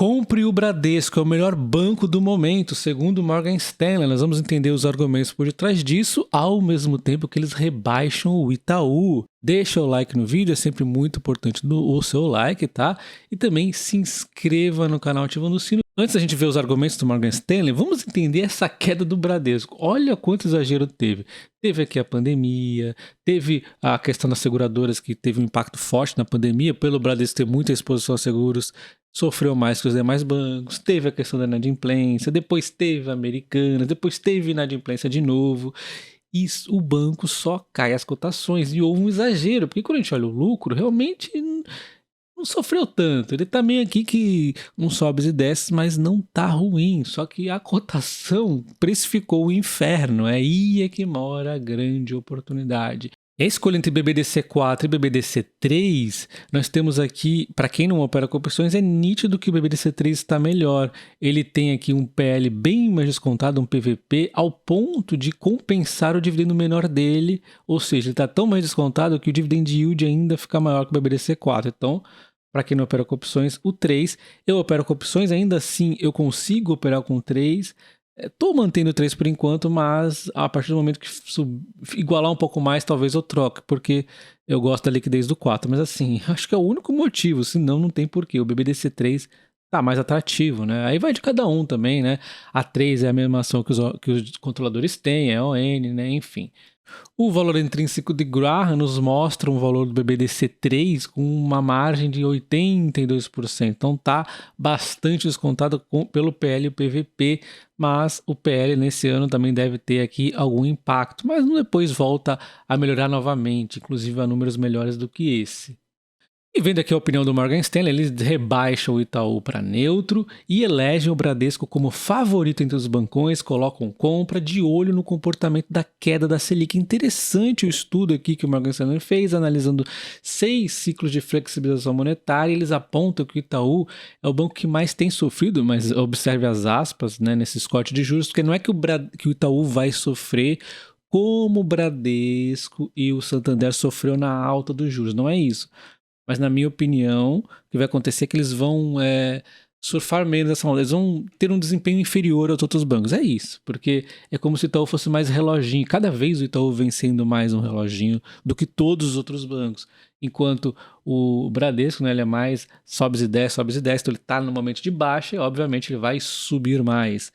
Compre o Bradesco, é o melhor banco do momento, segundo o Morgan Stanley. Nós vamos entender os argumentos por detrás disso, ao mesmo tempo que eles rebaixam o Itaú. Deixa o like no vídeo, é sempre muito importante o seu like, tá? E também se inscreva no canal ativando o sino. Antes da gente ver os argumentos do Morgan Stanley, vamos entender essa queda do Bradesco. Olha quanto exagero teve. Teve aqui a pandemia, teve a questão das seguradoras que teve um impacto forte na pandemia, pelo Bradesco ter muita exposição a seguros, sofreu mais que os demais bancos, teve a questão da inadimplência, depois teve a Americanas, depois teve inadimplência de novo, e o banco só cai as cotações, e houve um exagero, porque quando a gente olha o lucro, realmente não sofreu tanto, ele tá meio aqui que um sobes e desces, mas não tá ruim, só que a cotação precificou o inferno, é aí é que mora a grande oportunidade. A escolha entre BBDC4 e BBDC3, nós temos aqui, para quem não opera com opções, é nítido que o BBDC3 está melhor. Ele tem aqui um PL bem mais descontado, um PVP, ao ponto de compensar o dividendo menor dele, ou seja, ele está tão mais descontado que o dividend yield ainda fica maior que o BBDC4. Então, para quem não opera com opções, o 3, eu opero com opções, ainda assim eu consigo operar com 3, estou mantendo 3 por enquanto, mas a partir do momento que igualar um pouco mais, talvez eu troque, porque eu gosto da liquidez do 4. Mas assim, acho que é o único motivo, senão não tem porquê. O BBDC3 tá mais atrativo, né? Aí vai de cada um também, né? A 3 é a mesma ação que os controladores têm, é ON, né? Enfim. O valor intrínseco de Graham nos mostra um valor do BBDC3 com uma margem de 82%. Então tá bastante descontado pelo PL e o PVP, mas o PL nesse ano também deve ter aqui algum impacto, mas depois volta a melhorar novamente, inclusive a números melhores do que esse. E vendo aqui a opinião do Morgan Stanley, eles rebaixam o Itaú para neutro e elegem o Bradesco como favorito entre os bancões, colocam compra de olho no comportamento da queda da Selic. Interessante o estudo aqui que o Morgan Stanley fez, analisando 6 ciclos de flexibilização monetária. Eles apontam que o Itaú é o banco que mais tem sofrido, mas observe as aspas, né, nesse corte de juros, porque não é que o Itaú vai sofrer como o Bradesco e o Santander sofreu na alta dos juros, não é isso. Mas, na minha opinião, o que vai acontecer é que eles vão surfar menos essa onda. Eles vão ter um desempenho inferior aos outros bancos. É isso, porque é como se o Itaú fosse mais reloginho. Cada vez o Itaú vem sendo mais um reloginho do que todos os outros bancos. Enquanto o Bradesco, né, ele é mais sobe e desce, então ele está no momento de baixa e, obviamente, ele vai subir mais.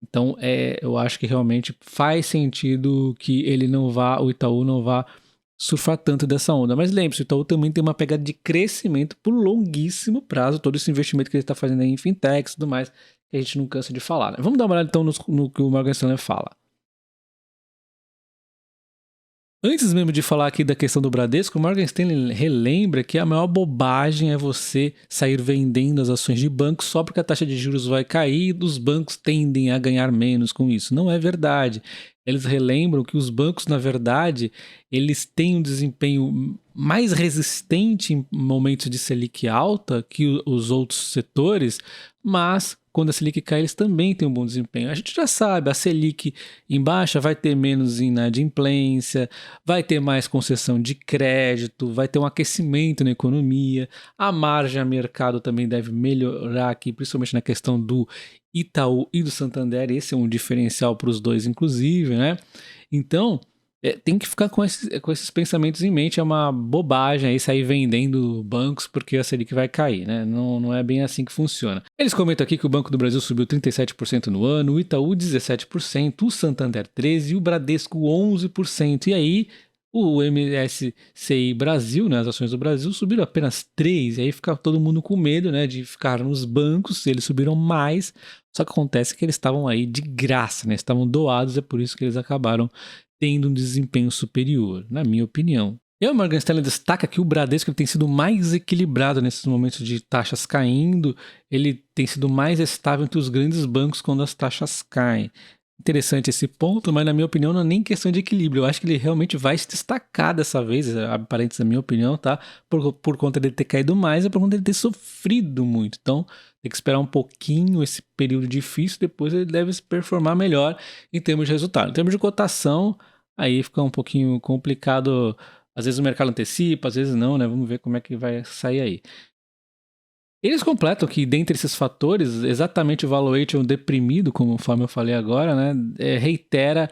Então, eu acho que realmente faz sentido que o Itaú não vá surfar tanto dessa onda. Mas lembre-se, o Itaú também tem uma pegada de crescimento por longuíssimo prazo, todo esse investimento que ele está fazendo aí em fintechs e tudo mais, que a gente não cansa de falar, né? Vamos dar uma olhada então no que o Morgan Stanley fala. Antes mesmo de falar aqui da questão do Bradesco, o Morgan Stanley relembra que a maior bobagem é você sair vendendo as ações de bancos só porque a taxa de juros vai cair e os bancos tendem a ganhar menos com isso. Não é verdade. Eles relembram que os bancos, na verdade, eles têm um desempenho mais resistente em momentos de Selic alta que os outros setores, mas quando a Selic cai, eles também têm um bom desempenho. A gente já sabe, a Selic em baixa vai ter menos inadimplência, vai ter mais concessão de crédito, vai ter um aquecimento na economia, a margem a mercado também deve melhorar aqui, principalmente na questão do Itaú e do Santander. Esse é um diferencial para os dois, inclusive, né? Então, tem que ficar com esses pensamentos em mente. É uma bobagem aí sair vendendo bancos porque a Selic vai cair, né? Não é bem assim que funciona. Eles comentam aqui que o Banco do Brasil subiu 37% no ano, o Itaú 17%, o Santander 13% e o Bradesco 11%. E aí, o MSCI Brasil, né, as ações do Brasil, subiram apenas 3%. E aí fica todo mundo com medo, né, de ficar nos bancos. Eles subiram mais, só que acontece que eles estavam aí de graça, né? Estavam doados, é por isso que eles acabaram tendo um desempenho superior, na minha opinião. E o Morgan Stanley destaca que o Bradesco tem sido mais equilibrado nesses momentos de taxas caindo, ele tem sido mais estável entre os grandes bancos quando as taxas caem. Interessante esse ponto, mas na minha opinião não é nem questão de equilíbrio. Eu acho que ele realmente vai se destacar dessa vez, aparente na minha opinião, tá? Por conta dele ter caído mais e por conta dele ter sofrido muito. Então, tem que esperar um pouquinho esse período difícil, depois ele deve se performar melhor em termos de resultado. Em termos de cotação, aí fica um pouquinho complicado. Às vezes o mercado antecipa, às vezes não, né? Vamos ver como é que vai sair aí. Eles completam que, dentre esses fatores, exatamente o valuation deprimido, conforme eu falei agora, né, reitera,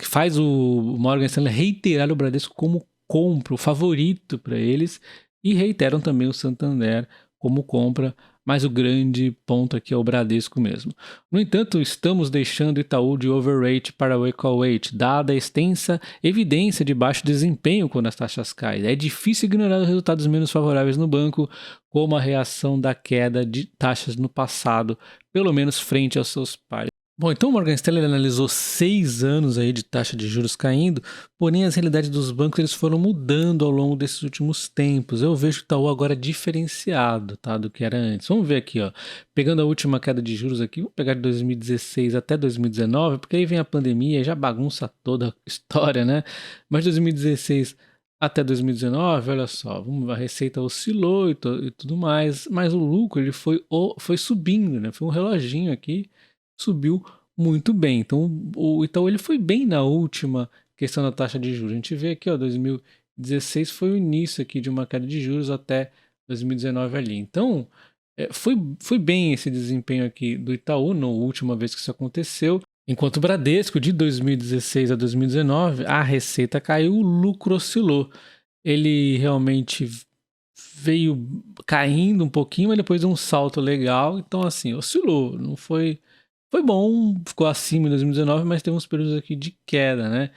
faz o Morgan Stanley reiterar o Bradesco como compra, o favorito para eles, e reiteram também o Santander como compra, mas o grande ponto aqui é o Bradesco mesmo. No entanto, estamos deixando o Itaú de overweight para weight, dada a extensa evidência de baixo desempenho quando as taxas caem. É difícil ignorar os resultados menos favoráveis no banco, como a reação da queda de taxas no passado, pelo menos frente aos seus pares. Bom, então o Morgan Stanley analisou 6 anos aí de taxa de juros caindo, porém as realidades dos bancos eles foram mudando ao longo desses últimos tempos. Eu vejo o Itaú agora diferenciado, tá, do que era antes. Vamos ver aqui, ó, pegando a última queda de juros aqui, vamos pegar de 2016 até 2019, porque aí vem a pandemia e já bagunça toda a história, né? Mas 2016 até 2019, olha só, a receita oscilou e tudo mais, mas o lucro ele foi subindo, né? Foi um reloginho aqui, subiu muito bem. Então o Itaú ele foi bem na última questão da taxa de juros. A gente vê aqui, ó, 2016 foi o início aqui de uma queda de juros até 2019 ali. Então foi bem esse desempenho aqui do Itaú na última vez que isso aconteceu. Enquanto o Bradesco, de 2016 a 2019, a receita caiu, o lucro oscilou. Ele realmente veio caindo um pouquinho, mas depois deu um salto legal. Então, assim, oscilou. Não foi. Foi bom, ficou acima em 2019, mas teve uns períodos aqui de queda, né?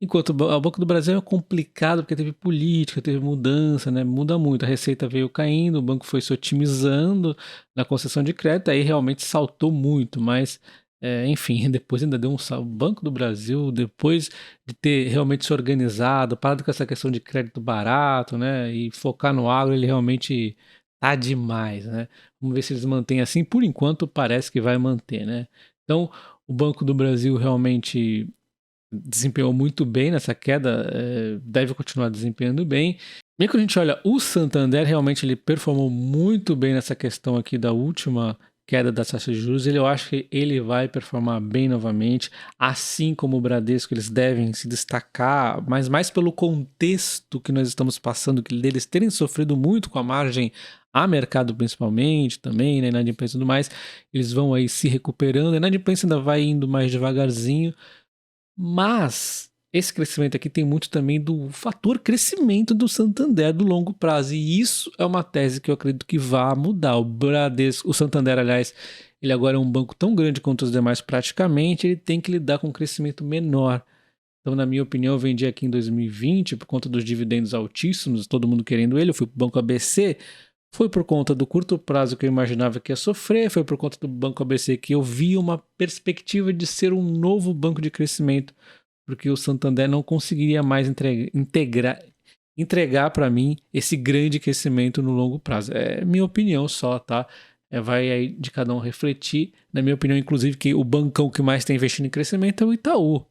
Enquanto a Banco do Brasil é complicado, porque teve política, teve mudança, né? Muda muito. A receita veio caindo, o banco foi se otimizando na concessão de crédito, aí realmente saltou muito, mas enfim, depois ainda deu um salto. O Banco do Brasil, depois de ter realmente se organizado, parado com essa questão de crédito barato, né? E focar no agro, ele realmente tá demais, né? Vamos ver se eles mantêm assim. Por enquanto, parece que vai manter, né? Então, o Banco do Brasil realmente desempenhou muito bem nessa queda, deve continuar desempenhando bem. Bem, quando a gente olha o Santander, realmente ele performou muito bem nessa questão aqui da última queda das taxas de juros. Eu acho que ele vai performar bem novamente, assim como o Bradesco, eles devem se destacar, mas mais pelo contexto que nós estamos passando, que deles terem sofrido muito com a margem a mercado principalmente também, né, inadimplência e tudo mais, eles vão aí se recuperando, a inadimplência ainda vai indo mais devagarzinho, mas esse crescimento aqui tem muito também do fator crescimento do Santander do longo prazo. E isso é uma tese que eu acredito que vai mudar. O Bradesco, o Santander, aliás, ele agora é um banco tão grande quanto os demais praticamente, ele tem que lidar com um crescimento menor. Então, na minha opinião, eu vendi aqui em 2020 por conta dos dividendos altíssimos, todo mundo querendo ele, eu fui para o Banco ABC, foi por conta do curto prazo que eu imaginava que ia sofrer, foi por conta do Banco ABC que eu vi uma perspectiva de ser um novo banco de crescimento, porque o Santander não conseguiria mais entregar para mim esse grande crescimento no longo prazo. É minha opinião só, tá? Vai aí de cada um refletir. Na minha opinião, inclusive, que o bancão que mais está investindo em crescimento é o Itaú.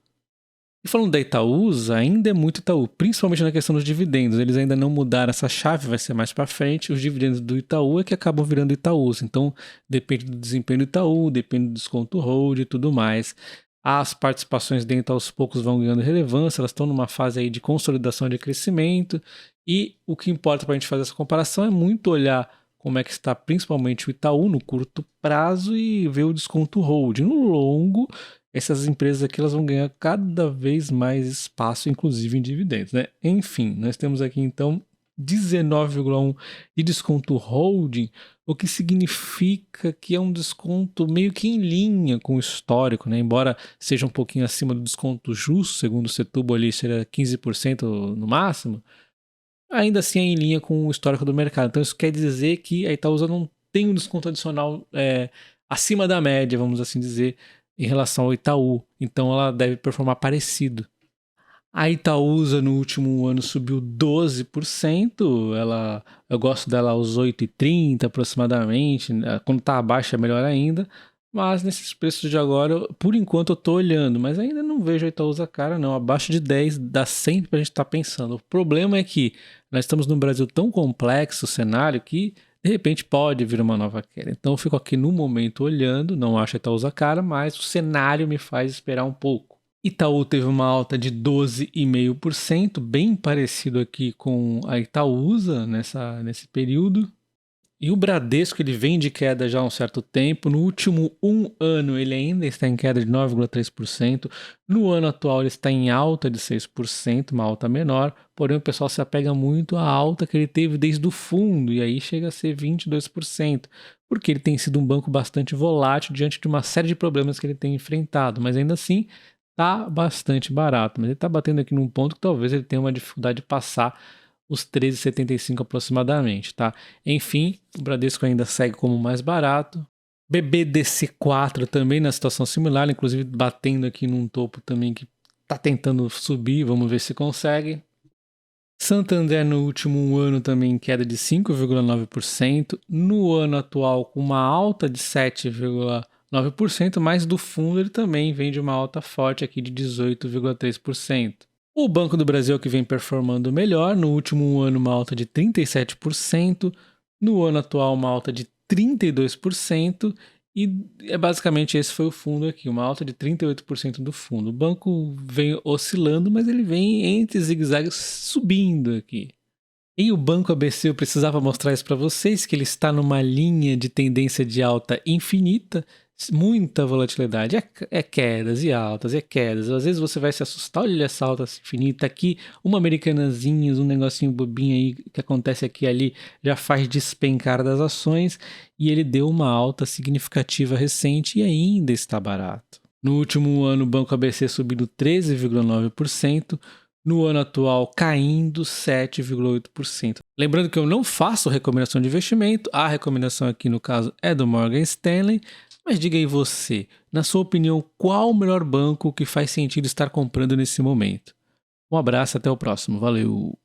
E falando da Itaúsa, ainda é muito Itaú, principalmente na questão dos dividendos. Eles ainda não mudaram essa chave, vai ser mais para frente. Os dividendos do Itaú é que acabam virando Itaúsa. Então, depende do desempenho do Itaú, depende do desconto hold e tudo mais. As participações dentro aos poucos vão ganhando relevância, elas estão numa fase aí de consolidação de crescimento. E o que importa para a gente fazer essa comparação é muito olhar como é que está principalmente o Itaú no curto prazo e ver o desconto hold. No longo, essas empresas aqui elas vão ganhar cada vez mais espaço, inclusive em dividendos, né? Enfim, nós temos aqui então 19,1 de desconto holding, o que significa que é um desconto meio que em linha com o histórico, né? Embora seja um pouquinho acima do desconto justo, segundo o Setúbal ali seria 15% no máximo, ainda assim é em linha com o histórico do mercado. Então isso quer dizer que a Itaúsa não tem um desconto adicional acima da média, vamos assim dizer, em relação ao Itaú. Então ela deve performar parecido. A Itaúsa no último ano subiu 12%. Eu gosto dela aos 8,30 aproximadamente. Quando está abaixo é melhor ainda. Mas nesses preços de agora, por enquanto eu estou olhando, mas ainda não vejo a Itaúsa cara não. Abaixo de 10 dá sempre para a gente estar pensando. O problema é que nós estamos num Brasil tão complexo o cenário que de repente pode vir uma nova queda. Então eu fico aqui no momento olhando, não acho a Itaúsa cara, mas o cenário me faz esperar um pouco. Itaú teve uma alta de 12,5%, bem parecido aqui com a Itaúsa nesse período. E o Bradesco ele vem de queda já há um certo tempo. No último ano ele ainda está em queda de 9,3%. No ano atual ele está em alta de 6%, uma alta menor. Porém o pessoal se apega muito à alta que ele teve desde o fundo e aí chega a ser 22%, porque ele tem sido um banco bastante volátil diante de uma série de problemas que ele tem enfrentado. Mas ainda assim está bastante barato. Mas ele está batendo aqui num ponto que talvez ele tenha uma dificuldade de passar os 13,75 aproximadamente, tá? Enfim, o Bradesco ainda segue como mais barato. BBDC4 também na situação similar, inclusive batendo aqui num topo também que tá tentando subir, vamos ver se consegue. Santander no último ano também em queda de 5,9%, no ano atual com uma alta de 7,9%, mas do fundo ele também vem de uma alta forte aqui de 18,3%. O Banco do Brasil é o que vem performando melhor, no último ano uma alta de 37%, no ano atual uma alta de 32%, e basicamente esse foi o fundo aqui, uma alta de 38% do fundo. O banco vem oscilando, mas ele vem entre zigue-zagues subindo aqui. E o Banco ABC eu precisava mostrar isso para vocês, que ele está numa linha de tendência de alta infinita, muita volatilidade, é quedas e altas, é quedas. Às vezes você vai se assustar, olha essa alta infinita aqui, uma americanazinha, um negocinho bobinho aí que acontece aqui e ali, já faz despencar das ações, e ele deu uma alta significativa recente e ainda está barato. No último ano o Banco ABC subindo 13,9%, no ano atual caindo 7,8%. Lembrando que eu não faço recomendação de investimento, a recomendação aqui no caso é do Morgan Stanley, mas diga aí você, na sua opinião, qual o melhor banco que faz sentido estar comprando nesse momento? Um abraço, até o próximo, valeu!